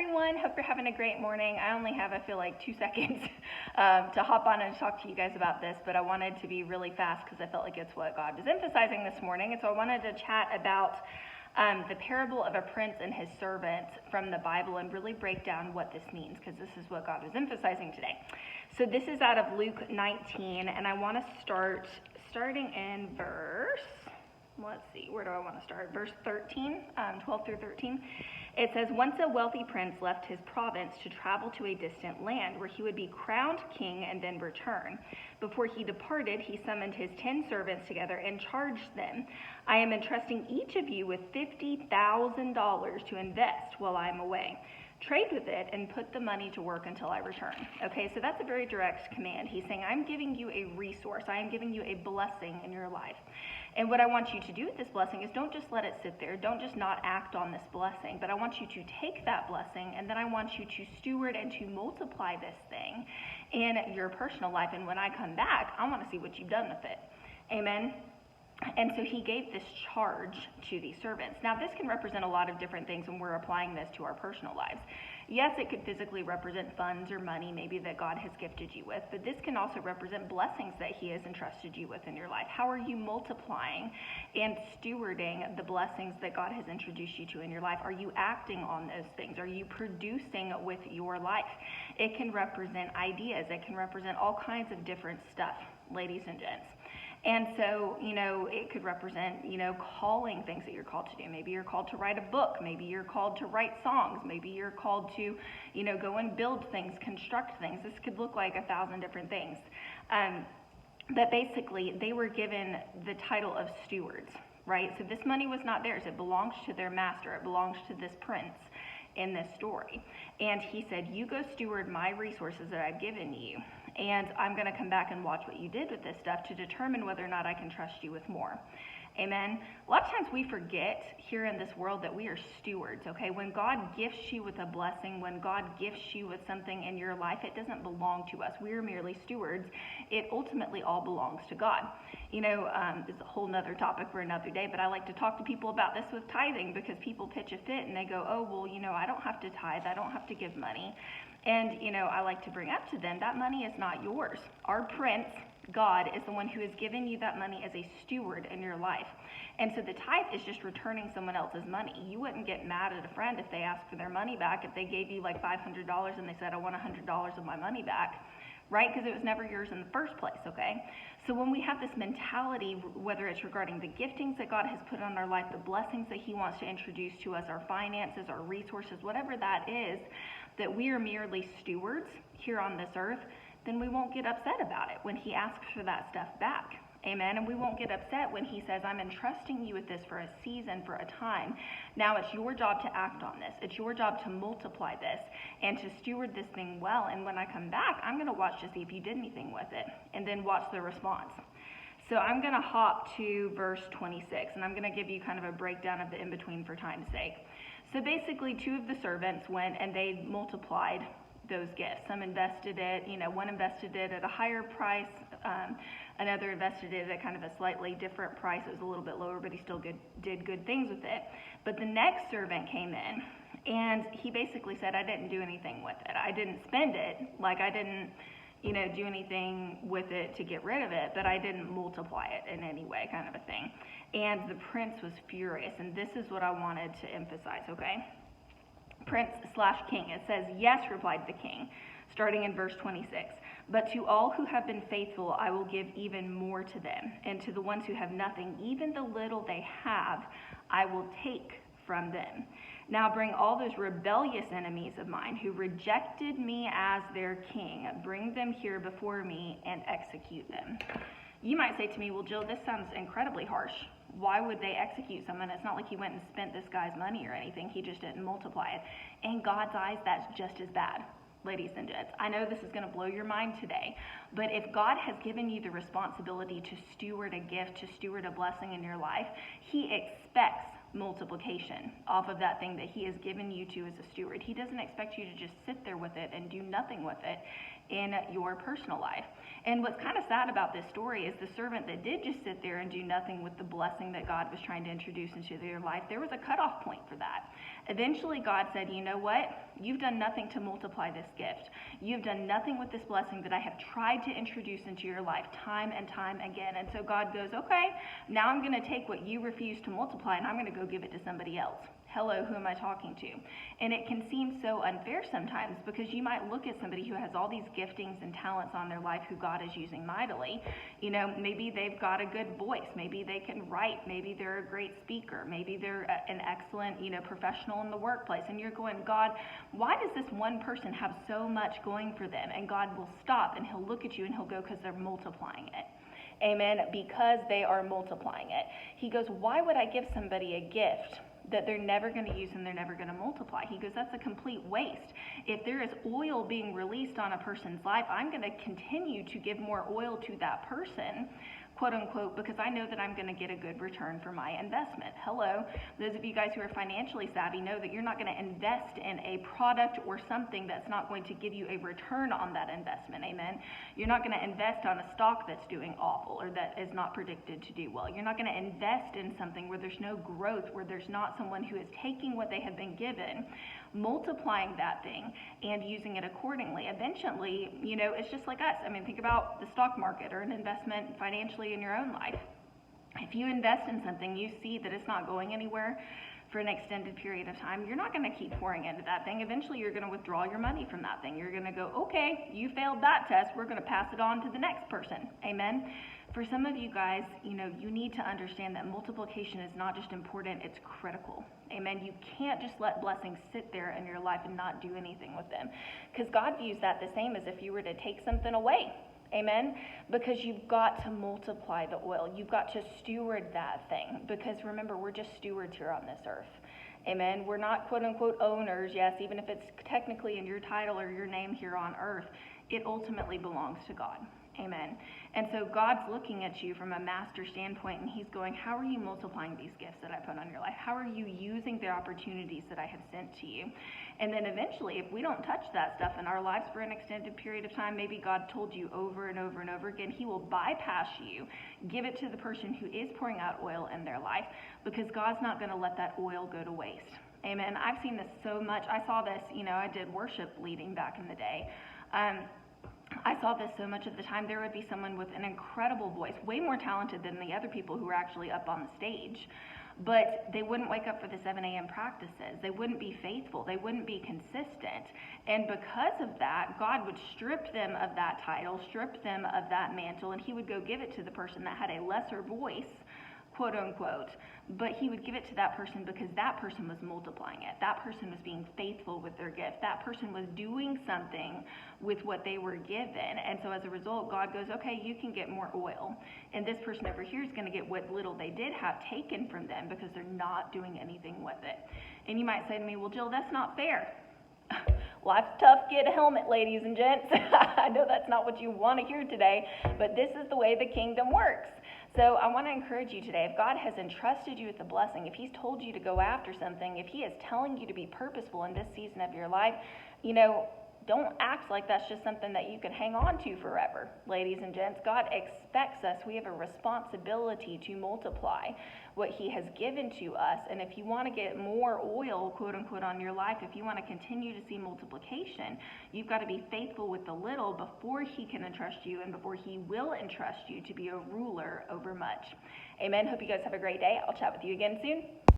everyone. Hope you're having a great morning. I only have, I feel like, 2 seconds to hop on and talk to you guys about this, but I wanted to be really fast because I felt like it's what God was emphasizing this morning. And so I wanted to chat about the parable of a prince and his servant from the Bible and really break down what this means, because this is what God was emphasizing today. So this is out of Luke 19, and I want to starting in verse, let's see, where do I want to start? Verse 13, 12 through 13. It says, "Once a wealthy prince left his province to travel to a distant land where he would be crowned king and then return. Before he departed, he summoned his 10 servants together and charged them, 'I am entrusting each of you with $50,000 to invest while I am away. Trade with it and put the money to work until I return.'" Okay, so that's a very direct command. He's saying, I'm giving you a resource. I am giving you a blessing in your life. And what I want you to do with this blessing is don't just let it sit there. Don't just not act on this blessing. But I want you to take that blessing, and then I want you to steward and to multiply this thing in your personal life. And when I come back, I want to see what you've done with it. Amen? And so he gave this charge to these servants. Now, this can represent a lot of different things when we're applying this to our personal lives. Yes, it could physically represent funds or money maybe that God has gifted you with, but this can also represent blessings that he has entrusted you with in your life. How are you multiplying and stewarding the blessings that God has introduced you to in your life? Are you acting on those things? Are you producing with your life? It can represent ideas. It can represent all kinds of different stuff, ladies and gents. And so, it could represent, calling things that you're called to do. Maybe you're called to write a book. Maybe you're called to write songs. Maybe you're called to, go and build things, construct things. This could look like 1,000 different things. But basically, they were given the title of stewards, right? So this money was not theirs. It belongs to their master. It belongs to this prince in this story. And he said, you go steward my resources that I've given you, and I'm going to come back and watch what you did with this stuff to determine whether or not I can trust you with more. Amen. A lot of times we forget here in this world that we are stewards, okay? When God gifts you with a blessing, when God gifts you with something in your life, it doesn't belong to us. We are merely stewards. It ultimately all belongs to God. It's a whole nother topic for another day, but I like to talk to people about this with tithing, because people pitch a fit and they go, oh, well, I don't have to tithe. I don't have to give money. And, I like to bring up to them, that money is not yours. Our prince, God, is the one who has given you that money as a steward in your life. And so the tithe is just returning someone else's money. You wouldn't get mad at a friend if they asked for their money back, if they gave you like $500 and they said, I want $100 of my money back, right? Because it was never yours in the first place, okay? So when we have this mentality, whether it's regarding the giftings that God has put on our life, the blessings that he wants to introduce to us, our finances, our resources, whatever that is, that we are merely stewards here on this earth, then we won't get upset about it when he asks for that stuff back. Amen. And we won't get upset when he says, I'm entrusting you with this for a season, for a time. Now it's your job to act on this. It's your job to multiply this and to steward this thing well. And when I come back, I'm going to watch to see if you did anything with it, and then watch the response. So I'm going to hop to verse 26, and I'm going to give you kind of a breakdown of the in-between for time's sake. So basically, 2 of the servants went and they multiplied those gifts. Some invested it, one invested it at a higher price, another invested it at kind of a slightly different price. It was a little bit lower, but he still did good things with it. But the next servant came in, and he basically said, I didn't do anything with it. I didn't spend it, like I didn't, do anything with it to get rid of it, but I didn't multiply it in any way, kind of a thing. And the prince was furious, and this is what I wanted to emphasize, okay? Prince/king. It says, yes, replied the king, starting in verse 26. But to all who have been faithful, I will give even more to them. And to the ones who have nothing, even the little they have, I will take from them. Now bring all those rebellious enemies of mine who rejected me as their king. Bring them here before me and execute them. You might say to me, well, Jill, this sounds incredibly harsh. Why would they execute someone? It's not like he went and spent this guy's money or anything. He just didn't multiply it. In God's eyes, that's just as bad, ladies and gents. I know this is going to blow your mind today, but if God has given you the responsibility to steward a gift, to steward a blessing in your life, he expects multiplication off of that thing that he has given you to as a steward. He doesn't expect you to just sit there with it and do nothing with it in your personal life. And what's kind of sad about this story is the servant that did just sit there and do nothing with the blessing that God was trying to introduce into their life, there was a cutoff point for that. Eventually, God said, you know what? You've done nothing to multiply this gift. You've done nothing with this blessing that I have tried to introduce into your life time and time again. And so God goes, okay, now I'm going to take what you refuse to multiply and I'm going to go give it to somebody else. Hello, who am I talking to? And it can seem so unfair sometimes because you might look at somebody who has all these giftings and talents on their life who God is using mightily. You know, maybe they've got a good voice. Maybe they can write. Maybe they're a great speaker. Maybe they're an excellent, professional in the workplace. And you're going, God, why does this one person have so much going for them? And God will stop and he'll look at you and he'll go, because they're multiplying it. Amen. Because they are multiplying it. He goes, why would I give somebody a gift that they're never going to use and they're never going to multiply? He goes, that's a complete waste. If there is oil being released on a person's life, I'm going to continue to give more oil to that person, quote unquote, because I know that I'm going to get a good return for my investment. Hello, those of you guys who are financially savvy know that you're not going to invest in a product or something that's not going to give you a return on that investment. Amen. You're not going to invest on a stock that's doing awful or that is not predicted to do well. You're not going to invest in something where there's no growth, where there's not someone who is taking what they have been given, multiplying that thing and using it accordingly. Eventually, it's just like us. I mean, think about the stock market or an investment financially in your own life. If you invest in something, you see that it's not going anywhere for an extended period of time, you're not going to keep pouring into that thing. Eventually, you're going to withdraw your money from that thing. You're going to go, okay, you failed that test. We're going to pass it on to the next person. Amen. For some of you guys, you need to understand that multiplication is not just important, it's critical. Amen. You can't just let blessings sit there in your life and not do anything with them. Because God views that the same as if you were to take something away. Amen. Because you've got to multiply the oil. You've got to steward that thing. Because remember, we're just stewards here on this earth. Amen. We're not quote unquote owners. Yes, even if it's technically in your title or your name here on earth, it ultimately belongs to God. Amen. And so God's looking at you from a master standpoint, and he's going, how are you multiplying these gifts that I put on your life? How are you using the opportunities that I have sent to you? And then eventually, if we don't touch that stuff in our lives for an extended period of time, maybe God told you over and over and over again, he will bypass you, give it to the person who is pouring out oil in their life, because God's not going to let that oil go to waste. Amen. I've seen this so much. I saw this, I did worship leading back in the day. I saw this so much of the time. There would be someone with an incredible voice, way more talented than the other people who were actually up on the stage. But they wouldn't wake up for the 7 a.m. practices. They wouldn't be faithful. They wouldn't be consistent. And because of that, God would strip them of that title, strip them of that mantle, and he would go give it to the person that had a lesser voice, quote unquote, but he would give it to that person because that person was multiplying it. That person was being faithful with their gift. That person was doing something with what they were given. And so as a result, God goes, okay, you can get more oil. And this person over here is going to get what little they did have taken from them because they're not doing anything with it. And you might say to me, well, Jill, that's not fair. Life's tough, get a helmet, ladies and gents. I know that's not what you want to hear today, but this is the way the kingdom works. So I want to encourage you today, if God has entrusted you with a blessing, if he's told you to go after something, if he is telling you to be purposeful in this season of your life, don't act like that's just something that you can hang on to forever, ladies and gents. God expects us. We have a responsibility to multiply what he has given to us. And if you want to get more oil, quote unquote, on your life, if you want to continue to see multiplication, you've got to be faithful with the little before he can entrust you and before he will entrust you to be a ruler over much. Amen. Hope you guys have a great day. I'll chat with you again soon.